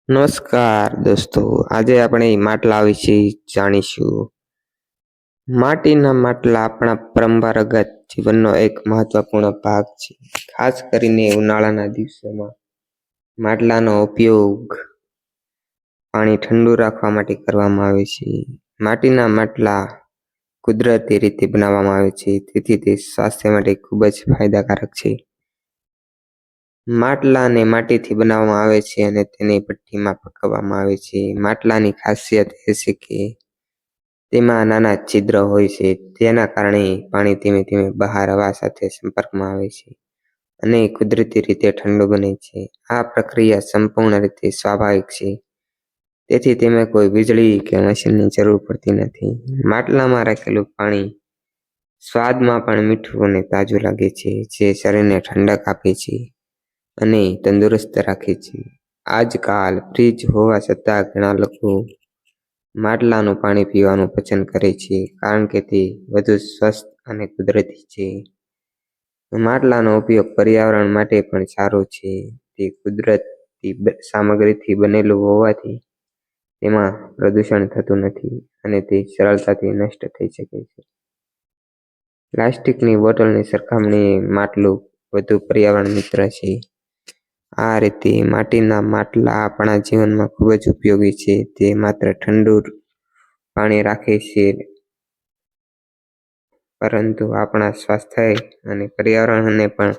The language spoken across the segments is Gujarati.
નમસ્કાર દોસ્તો, આજે આપણે માટલા વિશે જાણીશું. માટીના માટલા આપણા પરંપરાગત જીવનનો એક મહત્વપૂર્ણ ભાગ છે. ખાસ કરીને ઉનાળાના દિવસોમાં માટલાનો ઉપયોગ પાણી ઠંડુ રાખવા માટે કરવામાં આવે છે. માટીના માટલા કુદરતી રીતે બનાવવામાં આવે છે, તેથી તે સ્વાસ્થ્ય માટે ખૂબ જ ફાયદાકારક છે. માટલાને માટીથી બનાવવામાં આવે છે અને તેને ભઠ્ઠીમાં પકાવવામાં આવે છે. માટલાની ખાસિયત એ છે કે તેમાં નાના છિદ્ર હોય છે, જેના કારણે પાણી ધીમે ધીમે બહાર હવા સાથે સંપર્કમાં આવે છે અને કુદરતી રીતે ઠંડુ બને છે. આ પ્રક્રિયા સંપૂર્ણ રીતે સ્વાભાવિક છે, તેથી તેમાં કોઈ વીજળી કે મશીનની જરૂર પડતી નથી. માટલામાં રાખેલું પાણી સ્વાદમાં પણ મીઠું અને તાજું લાગે છે, જે શરીરને ઠંડક આપે છે અને તંદુરસ્ત રાખે છે. આજકાલ ફ્રીજ હોવા છતાં ઘણા લોકો માટલાનું પાણી પીવાનું પસંદ કરે છે, કારણ કે તે વધુ સ્વસ્થ અને કુદરતી છે. માટલાનો ઉપયોગ પર્યાવરણ માટે પણ સારો છે. તે કુદરતી સામગ્રીથી બનેલું હોવાથી તેમાં પ્રદૂષણ થતું નથી અને તે સરળતાથી નષ્ટ થઈ શકે છે. પ્લાસ્ટિકની બોટલની સરખામણીએ માટલું વધુ પર્યાવરણ મિત્ર છે. આ રીતે માટીના માટલા આપણા જીવનમાં ખૂબ જ ઉપયોગી છે. તે માત્ર ઠંડુ પાણી રાખે છે, પરંતુ આપણા સ્વાસ્થ્ય અને પર્યાવરણને પણ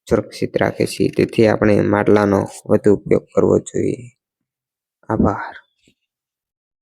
સુરક્ષિત રાખે છે. તેથી આપણે માટલાનો વધુ ઉપયોગ કરવો જોઈએ. આભાર.